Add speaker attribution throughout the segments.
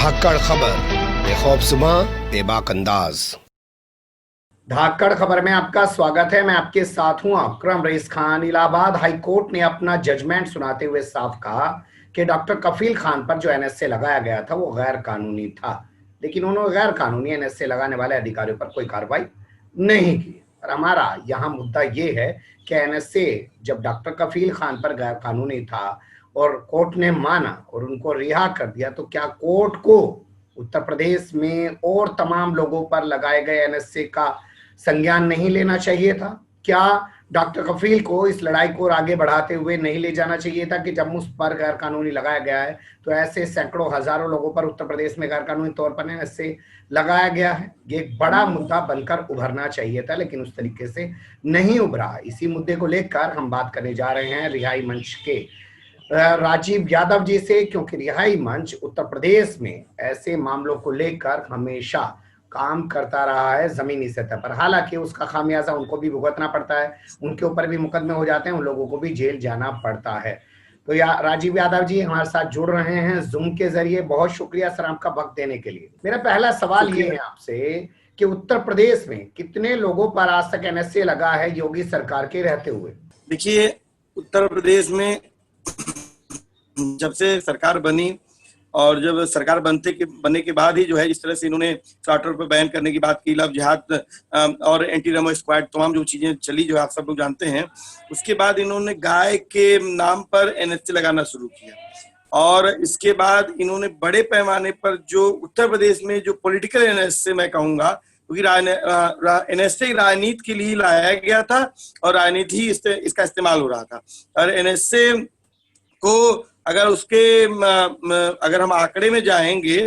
Speaker 1: धाकड़ खबर, बेखौफसुमा बेबाक अंदाज।
Speaker 2: धाकड़ खबर में आपका स्वागत है। मैं आपके साथ हूं अकरम rice Khan. Allahabad high court ने अपना जजमेंट सुनाते हुए साफ कहा कि डॉक्टर कफील खान पर जो एनएसए लगाया गया था वो गैर कानूनी था, लेकिन उन्होंने गैर कानूनी एनएसए लगाने वाले अधिकारियों पर कोई कार्रवाई नहीं की। और हमारा यहाँ मुद्दा ये है कि एनएसए जब डॉक्टर कफील खान पर गैर कानूनी था और कोर्ट ने माना और उनको रिहा कर दिया, तो क्या कोर्ट को उत्तर प्रदेश में और तमाम लोगों पर लगाए गए एनएसए का संज्ञान नहीं लेना चाहिए था? क्या डॉक्टर कफील को इस लड़ाई को आगे बढ़ाते हुए नहीं ले जाना चाहिए था कि जब उस पर गैर कानूनी लगाया गया है तो ऐसे सैकड़ों हजारों लोगों पर उत्तर प्रदेश में गैर कानूनी तौर पर एनएसए लगाया गया है? ये एक बड़ा मुद्दा बनकर उभरना चाहिए था, लेकिन उस तरीके से नहीं उभरा। इसी मुद्दे को लेकर हम बात करने जा रहे हैं रिहाई मंच के राजीव यादव जी से, क्योंकि रिहाई मंच उत्तर प्रदेश में ऐसे मामलों को लेकर हमेशा काम करता रहा है जमीनी सतह पर। हालांकि उसका खामियाजा उनको भी भुगतना पड़ता है, उनके ऊपर भी मुकदमे हो जाते हैं, उन लोगों को भी जेल जाना पड़ता है। तो राजीव यादव जी हमारे साथ जुड़ रहे हैं जूम के जरिए। बहुत शुक्रिया सर आपका वक्त देने के लिए। मेरा पहला सवाल ये है आपसे कि उत्तर प्रदेश में कितने लोगों पर आज तक एनएसए लगा है योगी सरकार के रहते हुए?
Speaker 3: देखिए, उत्तर प्रदेश में जब से सरकार बनी और जब सरकार बनने के बाद ही जो है, जिस तरह से इन्होंने चार्टर पर बैन करने की बात की, लव जिहाद और एंटी रेमो स्क्वाड, तमाम जो चीजें चली जो आप सब लोग जानते हैं, उसके बाद इन्होंने गाय के नाम पर एनएसए लगाना शुरू किया। और इसके बाद इन्होंने बड़े पैमाने पर जो उत्तर प्रदेश में जो पॉलिटिकल एनएसए मैं कहूंगा, क्योंकि एनएसए राजनीति के लिए लाया गया था और राजनीति ही इसका इस्तेमाल हो रहा था। और एनएसए को अगर हम आंकड़े में जाएंगे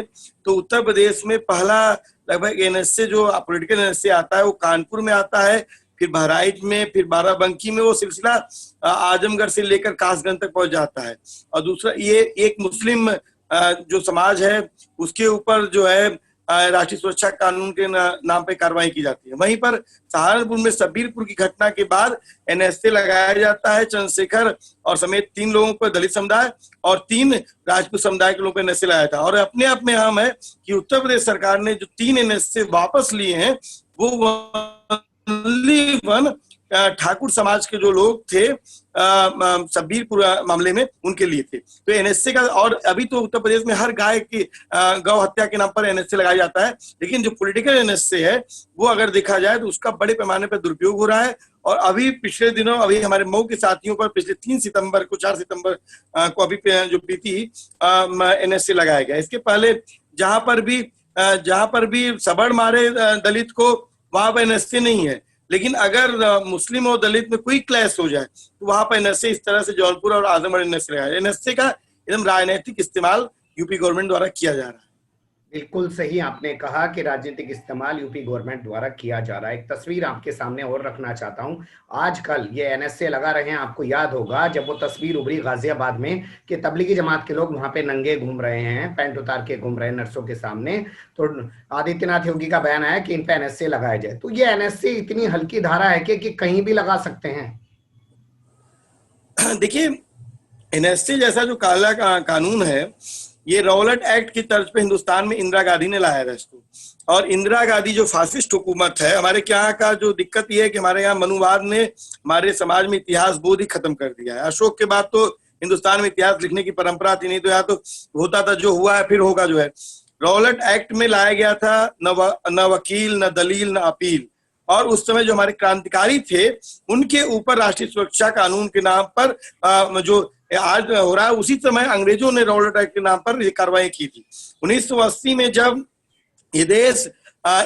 Speaker 3: तो उत्तर प्रदेश में पहला लगभग एनएसए जो पॉलिटिकल एनएसए आता है वो कानपुर में आता है, फिर बहराइच में, फिर बाराबंकी में, वो सिलसिला आजमगढ़ से लेकर कासगंज तक पहुंच जाता है। और दूसरा ये एक मुस्लिम जो समाज है उसके ऊपर जो है राष्ट्रीय सुरक्षा कानून के नाम पे कार्रवाई की जाती है। वहीं पर सहारनपुर में सबीरपुर की घटना के बाद एनएसए लगाया जाता है चंद्रशेखर और समेत 3 लोगों पर, दलित समुदाय और 3 राजपूत समुदाय के लोगों पर एनएसए लगाया था। और अपने आप में अहम है कि उत्तर प्रदेश सरकार ने जो 3 एनएसए वापस लिए हैं वो ठाकुर समाज के जो लोग थे सबीरपुर मामले में, उनके लिए थे। तो एनएसए का, और अभी तो उत्तर प्रदेश में हर गाय की गौ हत्या के नाम पर एनएसए लगाया जाता है, लेकिन जो पॉलिटिकल एनएसए है वो अगर देखा जाए तो उसका बड़े पैमाने पर दुरुपयोग हो रहा है। और अभी पिछले दिनों अभी हमारे मऊ के साथियों पर पिछले 4 सितंबर को अभी जो बीती एनएसए लगाया गया। इसके पहले जहां पर भी सबड़ मारे दलित को, वहां पर एनएसए नहीं है, लेकिन अगर मुस्लिम और दलित में कोई क्लैश हो जाए तो वहां पर एनएसए इस तरह से जौनपुर और आजमगढ़ एनएसए लगाया। एनएसए का एकदम राजनीतिक इस्तेमाल यूपी गवर्नमेंट द्वारा किया जा रहा है।
Speaker 2: बिल्कुल सही आपने कहा कि राजनीतिक इस्तेमाल यूपी गवर्नमेंट द्वारा किया जा रहा है। एक तस्वीर आपके सामने और रखना चाहता हूं। आजकल ये एनएसए लगा रहे हैं, आपको याद होगा जब वो तस्वीर उभरी गाजियाबाद में कि तबलीगी जमात के लोग वहां पे नंगे घूम रहे हैं, पैंट उतार के घूम रहे हैं नर्सों के सामने, तो आदित्यनाथ योगी का बयान आया कि इन पे एनएसए लगाया जाए। तो ये एनएसए इतनी हल्की धारा है कि कहीं भी लगा सकते हैं?
Speaker 3: देखिए, एनएसए जैसा जो काला कानून है, ये रॉलेट एक्ट की तर्ज पे हिंदुस्तान में इंदिरा गांधी ने लाया था इसको। और इंदिरा गांधी जो फासिस्ट हुकूमत है, हमारे यहाँ का जो दिक्कत ये है कि हमारे यहाँ मनुवाद ने हमारे समाज में इतिहास बोध ही खत्म कर दिया है। अशोक के बाद तो हिंदुस्तान में इतिहास लिखने की परंपरा थी नहीं, तो यहाँ तो होता था जो हुआ है फिर होगा जो है। रॉलेट एक्ट में लाया गया था न वकील, न दलील, न अपील। और उस समय जो हमारे क्रांतिकारी थे उनके ऊपर राष्ट्रीय सुरक्षा कानून के नाम पर जो आज हो रहा है, उसी समय अंग्रेजों ने रॉलेट एक्ट के नाम पर ये कार्रवाई की थी। 1980 में जब ये देश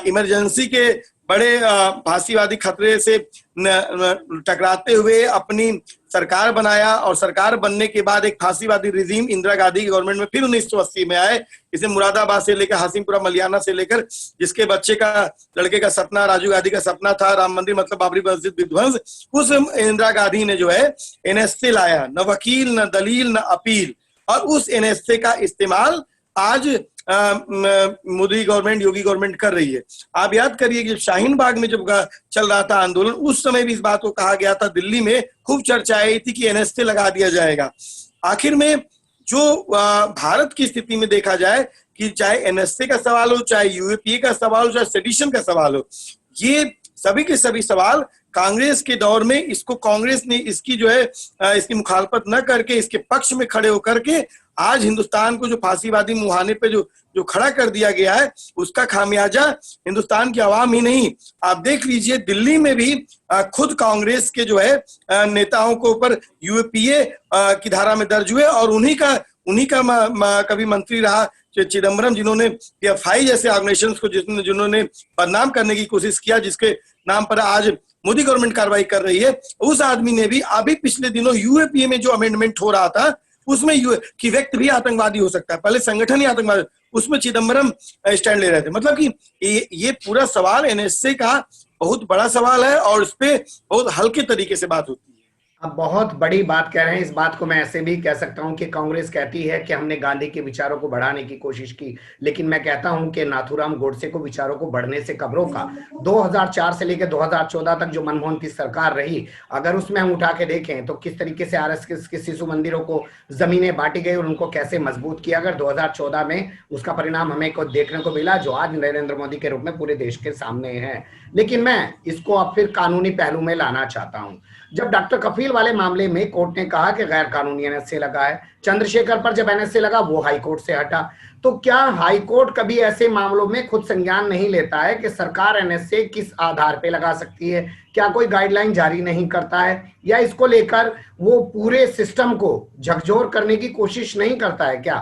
Speaker 3: इमरजेंसी के बड़े फांसीवादी खतरे से टकराते हुए अपनी सरकार बनाया, और सरकार बनने के बाद एक फांसीवादी रिजीम इंदिरा गांधी की गवर्नमेंट में फिर 1980 में आए। इसे मुरादाबाद से लेकर हासिमपुरा मलियाना से लेकर, जिसके लड़के का सपना, राजीव गांधी का सपना था राम मंदिर मतलब बाबरी मस्जिद विध्वंस, उस इंदिरा गांधी ने जो है एनएसए लाया, न वकील, न दलील, न अपील। और उस एनएसए का इस्तेमाल आज मोदी गवर्नमेंट, योगी गवर्नमेंट कर रही है। आप याद करिए कि शाहीन बाग में जब चल रहा था आंदोलन, उस समय भी इस बात को कहा गया था, दिल्ली में खूब चर्चा आई थी कि एनएसए लगा दिया जाएगा। आखिर में भारत की स्थिति में देखा जाए कि चाहे एनएसए का सवाल हो, चाहे यूएपीए का सवाल हो, चाहे सेडिशन का सवाल हो, ये सभी के सभी सवाल कांग्रेस के दौर में इसको कांग्रेस ने इसकी जो है इसकी मुखालफत न करके इसके पक्ष में खड़े होकर के आज हिंदुस्तान को जो फांसीवादी मुहाने पे जो खड़ा कर दिया गया है, उसका खामियाजा हिंदुस्तान की आवाम ही नहीं, आप देख लीजिए दिल्ली में भी खुद कांग्रेस के जो है नेताओं को ऊपर यूएपीए की धारा में दर्ज हुए और उन्हीं का कभी मंत्री रहा चिदम्बरम, जिन्होंने पीएफआई जैसे ऑर्गेनाइजेशंस को जिन्होंने बदनाम करने की कोशिश किया, जिसके नाम पर आज मोदी गवर्नमेंट कार्रवाई कर रही है, उस आदमी ने भी अभी पिछले दिनों यूएपीए में जो अमेंडमेंट हो रहा था उसमें कि व्यक्ति भी आतंकवादी हो सकता है, पहले संगठन ही आतंकवादी, उसमें चिदम्बरम स्टैंड ले रहे थे। मतलब कि ये पूरा सवाल एनएसए का बहुत बड़ा सवाल है और इस पे बहुत हल्के तरीके से बात होती है।
Speaker 2: अब बहुत बड़ी बात कह रहे हैं। इस बात को मैं ऐसे भी कह सकता हूं कि कांग्रेस कहती है कि हमने गांधी के विचारों को बढ़ाने की कोशिश की, लेकिन मैं कहता हूं कि नाथूराम गोडसे को विचारों को बढ़ने से कब रोका। 2004 से लेकर 2014 तक जो मनमोहन की सरकार रही, अगर उसमें हम उठा के देखें तो किस तरीके से आरएसएस के शिशु मंदिरों को जमीनें बांटी गई और उनको कैसे मजबूत किया। अगर 2014 में उसका परिणाम हमें को देखने को मिला, जो आज नरेंद्र मोदी के रूप में पूरे देश के सामने है। लेकिन मैं इसको अब फिर कानूनी पहलू में लाना चाहता हूं। जब डॉक्टर कफील वाले मामले में कोर्ट ने कहा कि गैर कानूनी एनएसए लगा है, चंद्रशेखर पर जब एनएसए लगा वो हाई कोर्ट से हटा, तो क्या हाई कोर्ट कभी ऐसे मामलों में खुद संज्ञान नहीं लेता है कि सरकार एनएसए किस आधार पे लगा सकती है? क्या कोई गाइडलाइन जारी नहीं करता है, या इसको लेकर वो पूरे सिस्टम को झकझोर करने की कोशिश नहीं करता है क्या?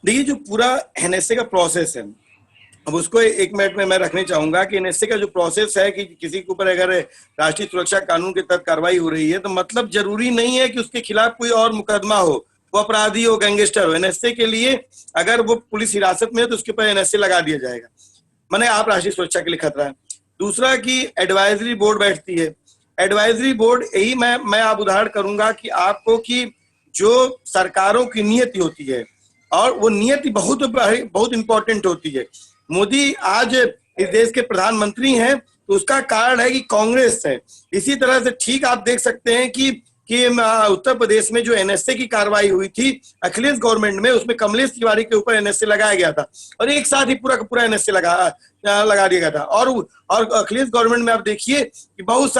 Speaker 3: देखिए, जो पूरा एनएसए का प्रोसेस है, अब उसको एक मिनट में मैं रखने चाहूंगा कि एनएसए का जो प्रोसेस है कि किसी के ऊपर अगर राष्ट्रीय सुरक्षा कानून के तहत कार्रवाई हो रही है तो मतलब जरूरी नहीं है कि उसके खिलाफ कोई और मुकदमा हो, वो अपराधी हो, गैंगस्टर हो। एनएसए के लिए अगर वो पुलिस हिरासत में है तो उसके ऊपर एनएसए लगा दिया जाएगा, माने आप राष्ट्रीय सुरक्षा के लिए खतरा है। दूसरा कि एडवाइजरी बोर्ड बैठती है, एडवाइजरी बोर्ड यही मैं आप उदाहरण करूंगा कि आपको कि जो सरकारों की नीयति होती है और वो नीयति बहुत इंपॉर्टेंट होती है। मोदी आज इस देश के प्रधानमंत्री हैं तो उसका कारण है कि कांग्रेस है। इसी तरह से ठीक आप देख सकते हैं कि उत्तर प्रदेश में जो एनएसए की कार्रवाई हुई थी अखिलेश गवर्नमेंट में, उसमें कमलेश तिवारी के ऊपर एनएसए लगाया गया था और एक साथ ही पूरा का पूरा एनएसए लगा दिया गया था। और अखिलेश गवर्नमेंट में आप देखिए कि बहुत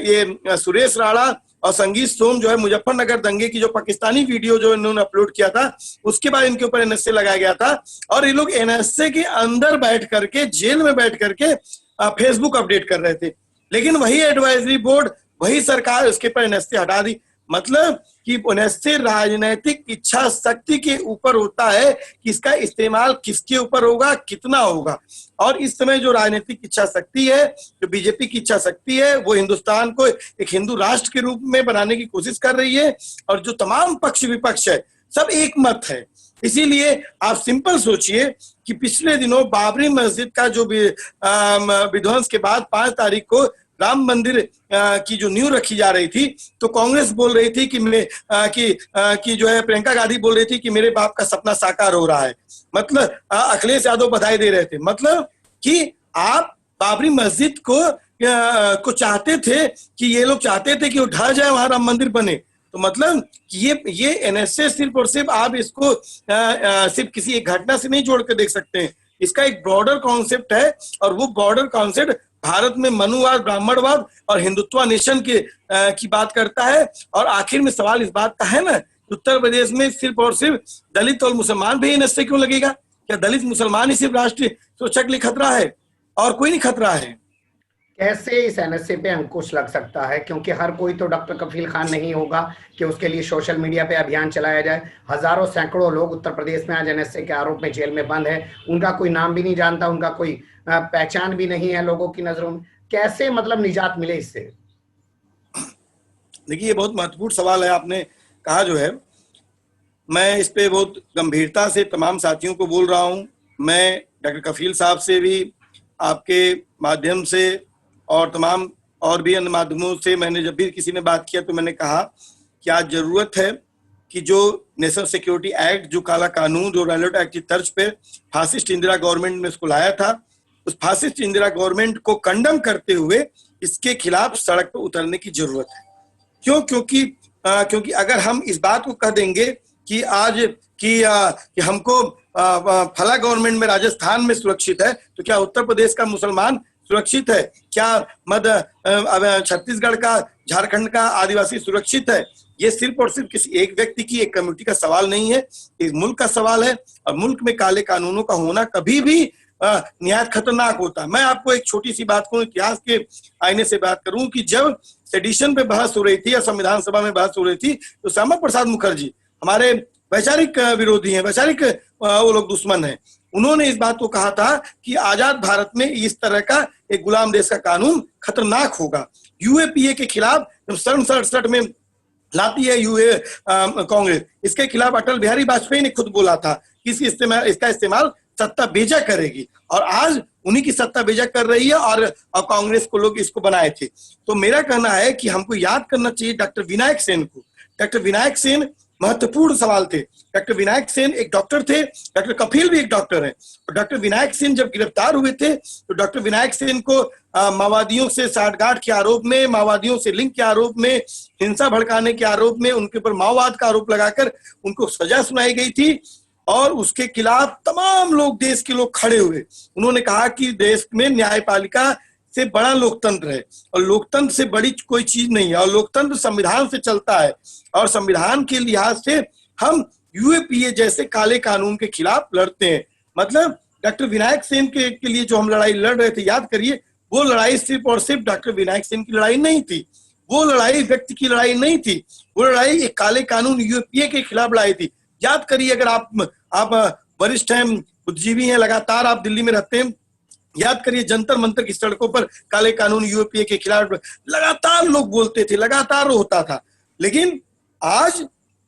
Speaker 3: ये सुरेश राणा और संगीत सोम जो है मुजफ्फरनगर दंगे की जो पाकिस्तानी वीडियो जो इन्होंने अपलोड किया था उसके बाद इनके ऊपर एनएसए लगाया गया था और ये लोग एनएसए के अंदर बैठ करके, जेल में बैठ करके फेसबुक अपडेट कर रहे थे। लेकिन वही एडवाइजरी बोर्ड, वही सरकार उसके ऊपर एनएसए हटा दी। मतलब कि एनएसए राजनीतिक इच्छा शक्ति के ऊपर होता है कि इसका इस्तेमाल किसके ऊपर होगा, कितना होगा। और इस समय जो राजनीतिक इच्छा शक्ति है, जो बीजेपी की इच्छा शक्ति है, वो हिंदुस्तान को एक हिंदू राष्ट्र के रूप में बनाने की कोशिश कर रही है और जो तमाम पक्ष विपक्ष है सब एक मत है। इसीलिए आप सिंपल सोचिए कि पिछले दिनों बाबरी मस्जिद का जो विध्वंस के बाद 5 तारीख को राम मंदिर की जो नींव रखी जा रही थी तो कांग्रेस बोल रही थी कि जो है प्रियंका गांधी बोल रही थी कि मेरे बाप का सपना साकार हो रहा है। मतलब अखिलेश यादव बधाई दे रहे थे। मतलब कि आप बाबरी मस्जिद को चाहते थे कि ये लोग चाहते थे कि वो ढह जाए, वहां राम मंदिर बने। तो मतलब ये एनएसए सिर्फ और सिर्फ आप इसको सिर्फ किसी एक घटना से नहीं जोड़ कर देख सकते हैं। इसका एक ब्रॉडर कॉन्सेप्ट है और वो ब्रॉडर कॉन्सेप्ट भारत में मनुवाद, ब्राह्मणवाद और हिंदुत्व नेशन की बात करता है। और आखिर में सवाल इस बात का है ना, उत्तर प्रदेश में सिर्फ और सिर्फ दलित और मुसलमान भी एनएसए क्यों लगेगा? क्या दलित मुसलमान ही सिर्फ राष्ट्रीय सुरक्षा के लिए खतरा है और कोई नहीं खतरा है?
Speaker 2: कैसे इस एनएसए पे अंकुश लग सकता है? क्योंकि हर कोई तो डॉक्टर कफील खान नहीं होगा कि उसके लिए सोशल मीडिया पे अभियान चलाया जाए। हजारों सैकड़ों लोग उत्तर प्रदेश में आज एनएसए के आरोप में जेल में बंद है, उनका कोई नाम भी नहीं जानता, उनका कोई पहचान भी नहीं है लोगों की नजरों में। कैसे मतलब निजात मिले इससे?
Speaker 3: देखिए, ये बहुत महत्वपूर्ण सवाल है आपने कहा जो है। मैं इस पे बहुत गंभीरता से तमाम साथियों को बोल रहा हूँ। मैं डॉक्टर कफील साहब से भी आपके माध्यम से और तमाम और भी अन्य माध्यमों से मैंने जब भी किसी ने बात किया तो मैंने कहा कि आज जरूरत है कि जो नेशनल सिक्योरिटी एक्ट, जो काला कानून, जो रॉयलेट एक्ट की तर्ज पे फासिस्ट इंदिरा गवर्नमेंट ने इसको लाया था, उस फासिस्ट इंदिरा गवर्नमेंट को कंडम करते हुए इसके खिलाफ सड़क पर उतरने की जरूरत है। क्यों? क्योंकि क्योंकि अगर हम इस बात को कह देंगे कि आज कि हमको फला गवर्नमेंट में राजस्थान में सुरक्षित है, तो क्या उत्तर प्रदेश का मुसलमान सुरक्षित है? क्या छत्तीसगढ़ का, झारखंड का आदिवासी सुरक्षित है? ये सिर्फ और सिर्फ किसी एक व्यक्ति की, एक कम्युनिटी का सवाल नहीं है, इस मुल्क का सवाल है। और मुल्क में काले कानूनों का होना कभी भी निहायत खतरनाक होता है। मैं आपको एक छोटी सी बात को इतिहास के आईने से बात करूं कि जब सेडिशन पे बहस हो रही थी या संविधान सभा में बहस हो रही थी, तो श्यामा प्रसाद मुखर्जी हमारे वैचारिक विरोधी हैं, वैचारिक वो लोग दुश्मन हैं। उन्होंने इस बात को कहा था कि आजाद भारत में इस तरह का एक गुलाम देश का कानून खतरनाक होगा। यूएपीए के खिलाफ जब सन 67 में लाती है कांग्रेस, इसके खिलाफ अटल बिहारी वाजपेयी ने खुद बोला था कि इसका इस्तेमाल सत्ता बेजा करेगी, और आज उन्हीं की सत्ता बेजा कर रही है, और कांग्रेस को लोग इसको बनाए थे। तो मेरा कहना है कि हमको याद करना चाहिए डॉक्टर विनायक सेन को। डॉक्टर विनायक सेन महत्वपूर्ण सवाल थे। डॉक्टर विनायक सेन एक डॉक्टर थे, डॉक्टर कफील भी एक डॉक्टर है। और डॉक्टर विनायक सेन जब गिरफ्तार हुए थे, तो डॉक्टर विनायक सेन को माओवादियों से साठगांठ के आरोप में, माओवादियों से लिंक के आरोप में, हिंसा भड़काने के आरोप में, उनके ऊपर माओवाद का आरोप लगाकर उनको सजा सुनाई गई थी। और उसके खिलाफ तमाम लोग, देश के लोग खड़े हुए। उन्होंने कहा कि देश में न्यायपालिका से बड़ा लोकतंत्र है, और लोकतंत्र से बड़ी कोई चीज नहीं है, और लोकतंत्र संविधान से चलता है, और संविधान के लिहाज से हम यूएपीए जैसे काले कानून के खिलाफ लड़ते हैं। मतलब डॉक्टर विनायक सेन के लिए जो हम लड़ाई लड़ रहे थे, याद करिए, वो लड़ाई सिर्फ और सिर्फ डॉक्टर विनायक सेन की लड़ाई नहीं थी, वो लड़ाई व्यक्ति की लड़ाई नहीं थी, वो लड़ाई एक काले कानून यूएपीए के खिलाफ लड़ाई थी। याद करिए, अगर आप वरिष्ठ हैं, बुद्धिजीवी हैं, लगातार आप दिल्ली में रहते हैं, याद करिए जंतर मंतर की सड़कों पर काले कानून यूएपीए के खिलाफ लगातार लोग बोलते थे, लगातार होता था। लेकिन आज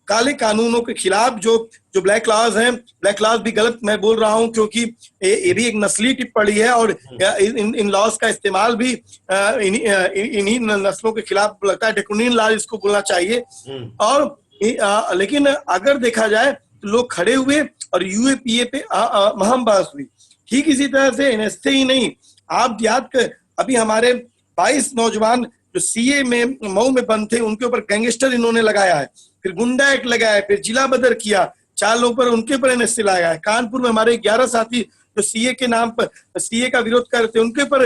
Speaker 3: काले कानूनों के खिलाफ जो ब्लैक लॉज हैं, ब्लैक लॉज भी गलत मैं बोल रहा हूं, क्योंकि ये भी एक नस्ली टिप्पणी है, और इन लॉज का इस्तेमाल भी इन्हीं नस्लों के खिलाफ लगता है, ड्रैकोनियन लॉ इसको बोलना चाहिए। और लेकिन अगर देखा जाए तो लोग खड़े हुए और यूएपीए पे महम बहस हुई। ठीक इसी तरह से एनएसए ही नहीं, आप याद कर, अभी हमारे 22 नौजवान जो सीए में मऊ में बंद थे, उनके ऊपर गैंगस्टर इन्होंने लगाया है, फिर गुंडा एक्ट लगाया है, फिर जिला बदर किया, 4 लोगों पर उनके ऊपर एनएसए लगाया है। कानपुर में हमारे 11 साथी जो सीए के नाम पर सीए का विरोध कर रहे थे, उनके ऊपर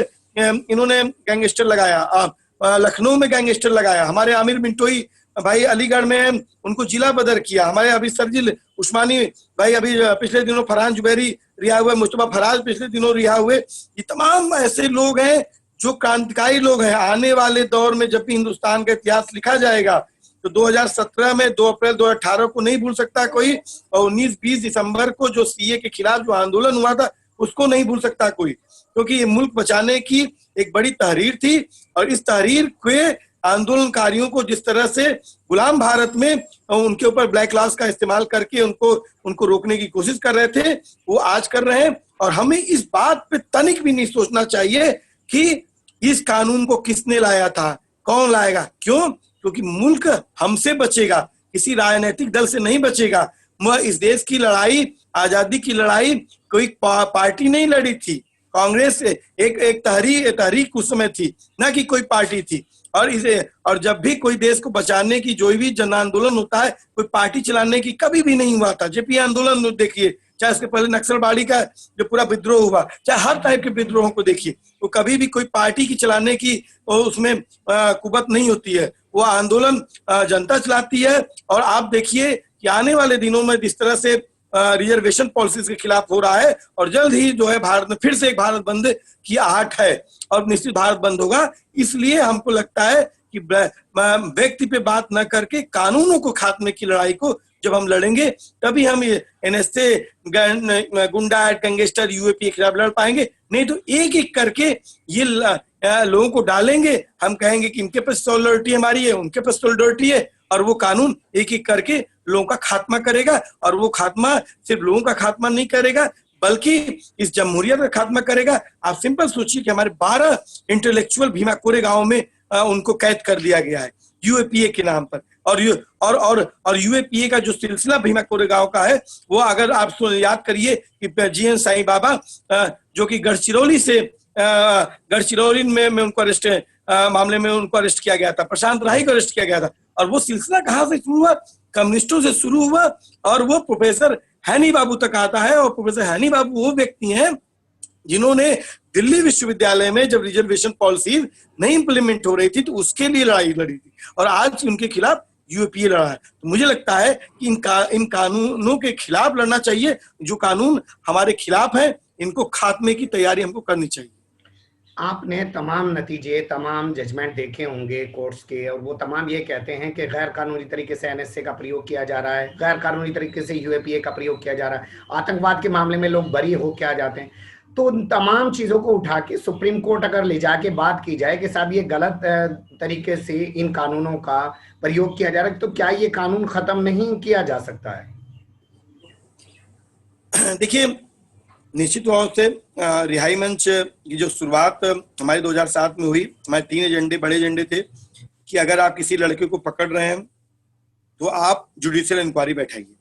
Speaker 3: इन्होंने गैंगस्टर लगाया। लखनऊ में गैंगस्टर लगाया, हमारे आमिर मिंटोई भाई अलीगढ़ में उनको जिला बदर किया, हमारे अभी सरजिल उस्मानी भाई अभी पिछले दिनों फरहान जुबैरी रिहा हुए, मुस्तफा फराज पिछले दिनों रिहा हुए। ये तमाम ऐसे लोग हैं जो क्रांतिकारी लोग हैं। आने वाले दौर में जब भी हिंदुस्तान का इतिहास लिखा जाएगा तो 2017 में 2 अप्रैल 2018 को नहीं भूल सकता कोई, और 19-20 दिसंबर को जो सीए के खिलाफ जो आंदोलन हुआ था उसको नहीं भूल सकता कोई, क्योंकि ये मुल्क बचाने की एक बड़ी तहरीर थी। और इस तहरीर के आंदोलनकारियों को जिस तरह से गुलाम भारत में उनके ऊपर ब्लैक लॉज का इस्तेमाल करके उनको रोकने की कोशिश कर रहे थे, वो आज कर रहे हैं। और हमें इस बात पे तनिक भी नहीं सोचना चाहिए कि इस कानून को किसने लाया था, कौन लाएगा, क्यों? क्योंकि मुल्क हमसे बचेगा, किसी राजनीतिक दल से नहीं बचेगा। इस देश की लड़ाई, आजादी की लड़ाई कोई पार्टी नहीं लड़ी थी, कांग्रेस एक तहरीक उस समय थी, ना कि कोई पार्टी थी। और जब भी कोई देश को बचाने की जो भी जन आंदोलन होता है, कोई पार्टी चलाने की कभी भी नहीं हुआ था। जेपी आंदोलन देखिए, चाहे इसके पहले नक्सलबाड़ी का जो पूरा विद्रोह हुआ, चाहे हर टाइप के विद्रोहों को देखिए, तो कभी भी कोई पार्टी की चलाने की उसमें कुबत नहीं होती है, वो आंदोलन जनता चलाती है। और आप देखिए कि आने वाले दिनों में जिस तरह से रिजर्वेशन पॉलिसीज के खिलाफ हो रहा है, और जल्द ही जो है भारत में फिर से एक भारत बंद की आहट है, और निश्चित भारत बंद होगा। इसलिए हमको लगता है कि व्यक्ति पे बात न करके कानूनों को खात्मे की लड़ाई को जब हम लड़ेंगे, तभी हम ये एनएसए, गुंडा, गैंगस्टर, यूएपीए के खिलाफ लड़ पाएंगे। नहीं तो एक एक करके ये लोगों को डालेंगे, हम कहेंगे कि इनके पास सॉलिडरिटी हमारी है, उनके पास सॉलिडरिटी है, और वो कानून एक एक करके लोगों का खात्मा करेगा। और वो खात्मा सिर्फ लोगों का खात्मा नहीं करेगा, बल्कि इस जमहूरियत का खात्मा करेगा। आप सिंपल सोचिए कि हमारे 12 इंटेलेक्चुअल भीमा कोरेगांव में उनको कैद कर दिया गया है यूएपीए के नाम पर। और यूएपीए का जो सिलसिला भीमा कोरेगांव का है, वो अगर आप याद करिए कि जीएन साईं बाबा जो कि गढ़चिरौली में उनको अरेस्ट मामले में उनको अरेस्ट किया गया था, प्रशांत राही को अरेस्ट किया गया था, और वो सिलसिला कहाँ से शुरू हुआ? कम्युनिस्टों से शुरू हुआ और वो प्रोफेसर हैनी बाबू तक आता है। और प्रोफेसर हैनी बाबू वो व्यक्ति हैं जिन्होंने दिल्ली विश्वविद्यालय में जब रिजर्वेशन पॉलिसी नहीं इंप्लीमेंट हो रही थी तो उसके लिए लड़ाई लड़ी थी और आज उनके खिलाफ यूएपीए लड़ा है। तो मुझे लगता है कि इन कानूनों के खिलाफ लड़ना चाहिए। जो कानून हमारे खिलाफ है इनको खात्मे की तैयारी हमको करनी चाहिए।
Speaker 2: आपने तमाम नतीजे, तमाम जजमेंट देखे होंगे कोर्ट्स के, और वो तमाम ये कहते हैं कि गैर कानूनी तरीके से एनएसए का प्रयोग किया जा रहा है, गैर कानूनी तरीके से यूएपीए का प्रयोग किया जा रहा है, आतंकवाद के मामले में लोग बरी हो के आ जाते हैं। तो उन तमाम चीजों को उठा के सुप्रीम कोर्ट अगर ले जाके बात की जाए कि साहब ये गलत तरीके से इन कानूनों का प्रयोग किया जा रहा है, तो क्या ये कानून खत्म नहीं किया जा सकता है?
Speaker 3: देखिए, निश्चित तौर से रिहाई मंच की जो शुरुआत हमारे 2007 में हुई, हमारे 3 एजेंडे, बड़े एजेंडे थे कि अगर आप किसी लड़के को पकड़ रहे हैं तो आप जुडिशियल इंक्वायरी बैठाइए।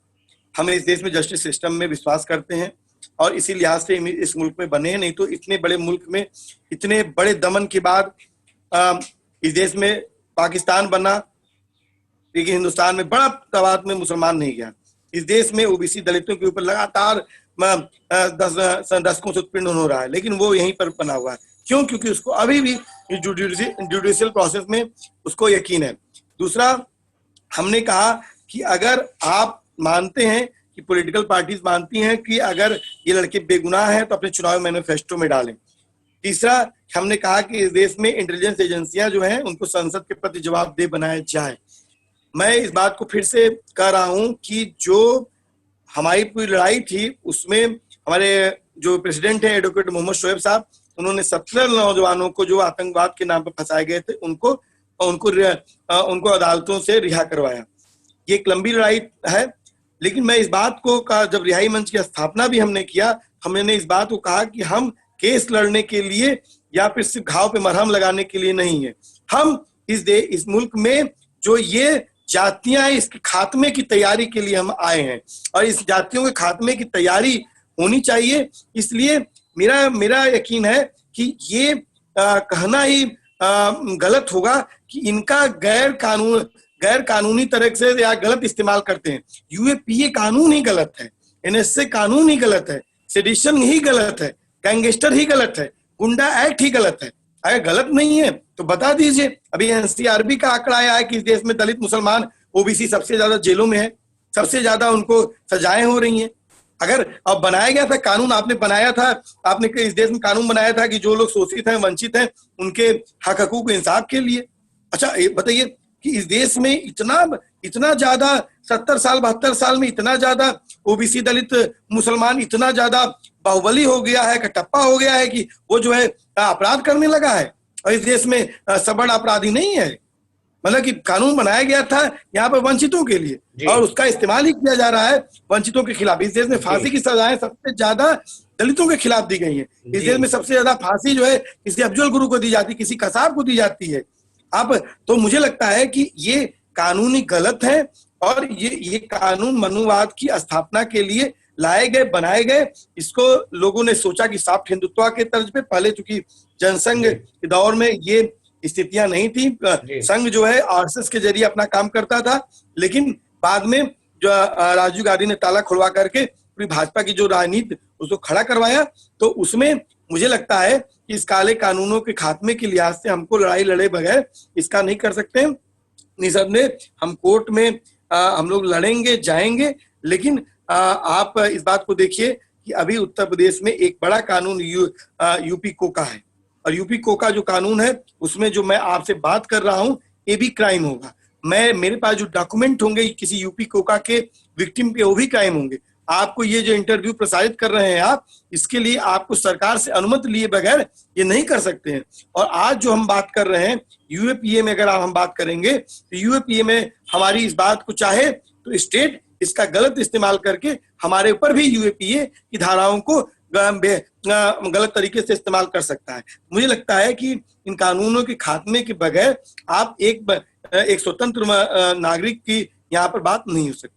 Speaker 3: हम इस देश में जस्टिस सिस्टम में विश्वास करते हैं और इसी लिहाज से इस मुल्क में बने हैं। नहीं तो इतने बड़े मुल्क में इतने बड़े दमन के बाद इस देश में पाकिस्तान बना, लेकिन हिंदुस्तान में बड़ा तादाद में मुसलमान नहीं गया। इस देश में ओबीसी दलितों के ऊपर लगातार दशकों से उत्पीड़न हो रहा है, लेकिन वो यहीं पर बना हुआ है। क्यों? क्योंकि उसको अभी भी जुडिशियल प्रोसेस में उसको यकीन है। दूसरा, हमने कहा कि अगर आप मानते हैं कि पॉलिटिकल पार्टीज मानती हैं कि अगर ये लड़के बेगुनाह हैं तो अपने चुनाव मैनिफेस्टो में डालें। तीसरा, हमने कहा कि इस देश में इंटेलिजेंस एजेंसियां जो हैं उनको संसद के प्रति जवाबदेह बनाया जाए। मैं इस बात को फिर से कह रहा हूं कि जो हमारी पूरी लड़ाई थी उसमें हमारे जो प्रेसिडेंट हैं एडवोकेट मोहम्मद शोएब साहब, उन्होंने 17 नौजवानों को जो आतंकवाद के नाम पर फंसाए गए थे उनको अदालतों से रिहा करवाया। ये एक लंबी लड़ाई है, लेकिन मैं इस बात को कहा, जब रिहाई मंच की स्थापना भी हमने किया, हमने इस बात को कहा कि हम केस लड़ने के लिए या फिर सिर्फ घाव पे मरहम लगाने के लिए नहीं है। हम इस मुल्क में जो ये जातियां, इसके खात्मे की तैयारी के लिए हम आए हैं और इस जातियों के खात्मे की तैयारी होनी चाहिए। इसलिए मेरा यकीन है कि ये कहना ही गलत होगा कि इनका गैर कानूनी तरह से या गलत इस्तेमाल करते हैं। यूएपीए कानून ही गलत है, एनएसए कानून ही गलत है, सेडिशन ही गलत है, गैंगस्टर ही गलत है, गुंडा एक्ट ही गलत है। अगर गलत नहीं है तो बता दीजिए। अभी एनसीआरबी का आंकड़ा आया है कि इस देश में दलित, मुसलमान, ओबीसी सबसे ज्यादा जेलों में है, सबसे ज्यादा उनको सजाएं हो रही हैं। अगर अब बनाया गया था कानून, आपने बनाया था, आपने इस देश में कानून बनाया था कि जो लोग शोषित हैं, वंचित हैं, उनके हक हकूक इंसाफ के लिए। अच्छा, बताइए कि इस देश में इतना ज्यादा 70 साल 72 साल में इतना ज्यादा ओबीसी, दलित, मुसलमान इतना ज्यादा बाहुबली हो गया है, कटप्पा हो गया है कि वो जो है अपराध करने लगा है। और इस देश में सबड़ अपराधी नहीं है। मतलब कि कानून बनाया गया था यहाँ पर वंचितों के लिए और उसका इस्तेमाल ही किया जा रहा है वंचितों के खिलाफ। इस देश में फांसी की सजाएं सबसे ज्यादा दलितों के खिलाफ दी गई हैं। इस देश में सबसे ज्यादा फांसी जो है किसी अफजल गुरु को दी जाती है, किसी कसाब को दी जाती है। तो मुझे लगता है कि ये कानूनी गलत है और ये कानून मनुवाद की स्थापना के लिए लाए गए, बनाए गए। इसको लोगों ने सोचा कि सॉफ्ट हिंदुत्व के तर्ज पे, पहले चूंकि जनसंघ के दौर में ये स्थितियां नहीं थी, संघ जो है आरएसएस के जरिए अपना काम करता था, लेकिन बाद में जो राजीव गांधी ने ताला खुलवा करके पूरी भाजपा की जो राजनीति उसको खड़ा करवाया, तो उसमें मुझे लगता है कि इस काले कानूनों के खात्मे के लिहाज से हमको लड़ाई लड़े बगैर इसका नहीं कर सकते। निसंदेह हम कोर्ट में हम लोग लड़ेंगे, जाएंगे, लेकिन आप इस बात को देखिए कि अभी उत्तर प्रदेश में एक बड़ा कानून यूपी कोका है और यूपी कोका जो कानून है उसमें जो मैं आपसे बात कर रहा हूं ये भी क्राइम होगा। मेरे पास जो डॉक्यूमेंट होंगे किसी यूपी कोका के विक्टिम के, वो भी क्राइम होंगे। आपको ये जो इंटरव्यू प्रसारित कर रहे हैं आप, इसके लिए आपको सरकार से अनुमति लिए बगैर ये नहीं कर सकते हैं। और आज जो हम बात कर रहे हैं यूएपीए में, अगर हम बात करेंगे तो यूएपीए में हमारी इस बात को चाहे तो स्टेट इसका गलत इस्तेमाल करके हमारे ऊपर भी यूएपीए की धाराओं को गलत तरीके से इस्तेमाल कर सकता है। मुझे लगता है कि इन कानूनों के खात्मे के बगैर आप एक स्वतंत्र नागरिक की यहाँ पर बात नहीं हो सकती।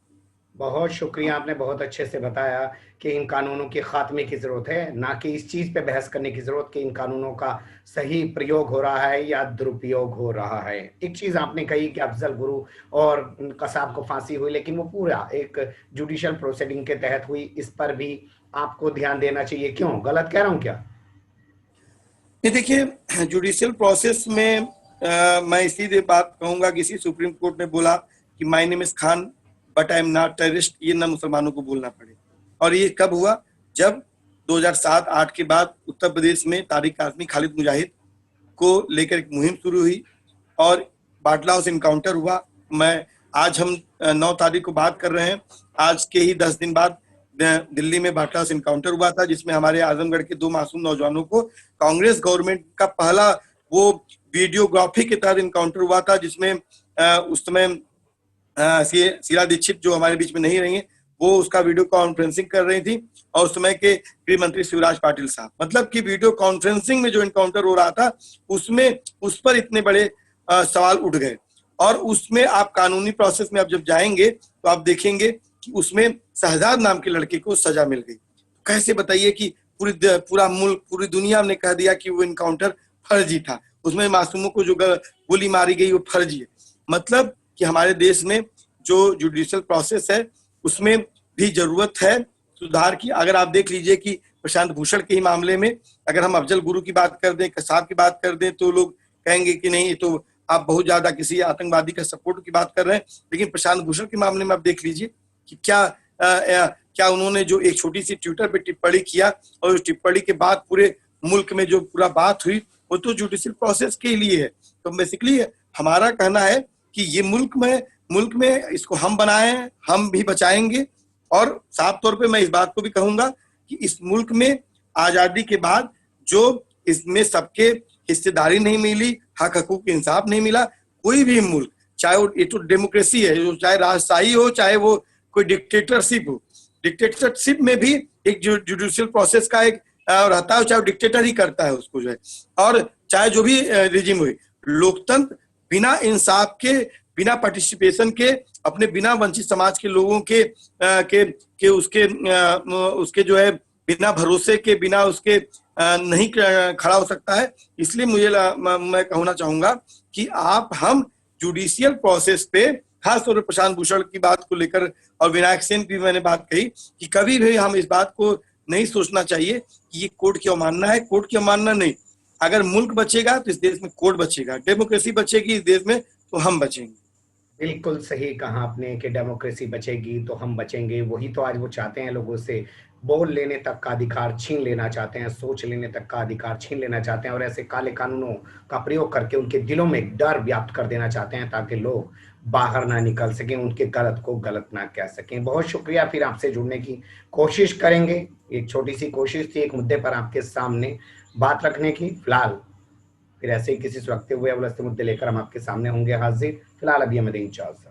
Speaker 2: बहुत शुक्रिया, आपने बहुत अच्छे से बताया कि इन कानूनों के खात्मे की जरूरत है, ना कि इस चीज पे बहस करने की जरूरत कि इन कानूनों का सही प्रयोग हो रहा है या दुरुपयोग हो रहा है। एक चीज आपने कही कि अफजल गुरु और कसाब को फांसी हुई, लेकिन वो पूरा एक जुडिशियल प्रोसीडिंग के तहत हुई, इस पर भी आपको ध्यान देना चाहिए। क्यों, गलत कह रहा हूं क्या?
Speaker 3: ये देखिए, जुडिशियल प्रोसेस में मैं इसी बात कहूंगा कि इसी सुप्रीम कोर्ट ने बोला कि my name is Khan but I am not terrorist, ये ना मुसलमानों को बोलना पड़े। और ये कब हुआ? जब 2007-8 के बाद उत्तर प्रदेश में तारिक कासमी, खालिद मुजाहिद को लेकर एक मुहिम शुरू हुई और बाटला हाउस इनकाउंटर हुआ। आज हम 9 तारीख को बात कर रहे हैं, आज के ही 10 दिन बाद दिल्ली में बाटला हाउस इनकाउंटर हुआ था, जिसमें हमारे आजमगढ़ के 2 मासूम नौजवानों को कांग्रेस गवर्नमेंट का पहला वो वीडियोग्राफी के तहत इनकाउंटर हुआ था, जिसमें उस समय शीला दीक्षित जो हमारे बीच में नहीं रही है, वो उसका वीडियो कॉन्फ्रेंसिंग कर रही थी, और उस समय के गृह मंत्री शिवराज पाटिल साहब, मतलब कि वीडियो कॉन्फ्रेंसिंग में जो इनकाउंटर हो रहा था उसमें उस पर इतने बड़े सवाल उठ गए। और उसमें आप कानूनी प्रोसेस में आप जब जाएंगे तो आप देखेंगे कि उसमें शहजाद नाम के लड़के को सजा मिल गई। कैसे बताइए कि पूरा मुल्क, पूरी दुनिया ने कह दिया कि वो इनकाउंटर फर्जी था, उसमें मासूमों को जो गोली मारी गई वो फर्जी है। मतलब कि हमारे देश में जो जुडिशियल प्रोसेस है उसमें भी जरूरत है सुधार की। अगर आप देख लीजिए कि प्रशांत भूषण के ही मामले में अगर हम अफजल गुरु की बात कर दें, कसाब की बात कर दें, तो लोग कहेंगे कि नहीं, ये तो आप बहुत ज्यादा किसी आतंकवादी का सपोर्ट की बात कर रहे हैं। लेकिन प्रशांत भूषण के मामले में आप देख लीजिए कि क्या उन्होंने जो एक छोटी सी ट्विटर पे टिप्पणी किया, और उस टिप्पणी के बाद पूरे मुल्क में जो पूरा बात हुई वो तो जुडिशियल प्रोसेस के लिए है। तो बेसिकली हमारा कहना है कि ये मुल्क में इसको हम बनाए, हम भी बचाएंगे। और साफ तौर पे मैं इस बात को भी कहूंगा कि इस मुल्क में आजादी के बाद जो इसमें सबके हिस्सेदारी नहीं मिली, हक हकूक इंसाफ नहीं मिला, कोई भी मुल्क, चाहे वो, ये तो डेमोक्रेसी है, चाहे राजशाही हो, चाहे वो कोई डिक्टेटरशिप हो, डिक्टेटरशिप में भी एक जुडिशियल प्रोसेस का एक रहता है, चाहे डिक्टेटर ही करता है उसको जो है, और चाहे जो भी रिजिम हुई। लोकतंत्र बिना इंसाफ के, बिना पार्टिसिपेशन के, अपने बिना वंचित समाज के लोगों के उसके जो है बिना भरोसे के, बिना उसके नहीं खड़ा हो सकता है। इसलिए मैं कहना चाहूंगा कि हम जुडिशियल प्रोसेस पे, खास तौर पर प्रशांत भूषण की बात को लेकर और विनायक सेन की मैंने बात कही कि कभी भी हम इस बात को नहीं सोचना चाहिए कि ये कोर्ट की अवमानना है। कोर्ट की अवमानना नहीं, अगर मुल्क बचेगा तो इस देश में कोर्ट बचेगा, डेमोक्रेसी बचेगी इस देश में तो हम बचेंगे।
Speaker 2: बिल्कुल सही कहा आपने कि डेमोक्रेसी बचेगी तो हम बचेंगे। वही तो आज वो चाहते हैं, लोगों से बोल लेने तक का अधिकार छीन लेना चाहते हैं, सोच लेने तक का अधिकार छीन लेना चाहते हैं, और ऐसे काले कानूनों का प्रयोग करके उनके दिलों में डर व्याप्त कर देना चाहते हैं ताकि लोग बाहर ना निकल सकें, उनके गलत को गलत ना कह सकें। बहुत शुक्रिया, फिर आपसे जुड़ने की कोशिश करेंगे। एक छोटी सी कोशिश थी एक मुद्दे पर आपके सामने बात रखने की। फिलहाल फिर ऐसे ही किसी सुलगते हुए उलझते मुद्दे लेकर हम आपके सामने होंगे हाजिर। फिलहाल अभी हमें दें इजाजत।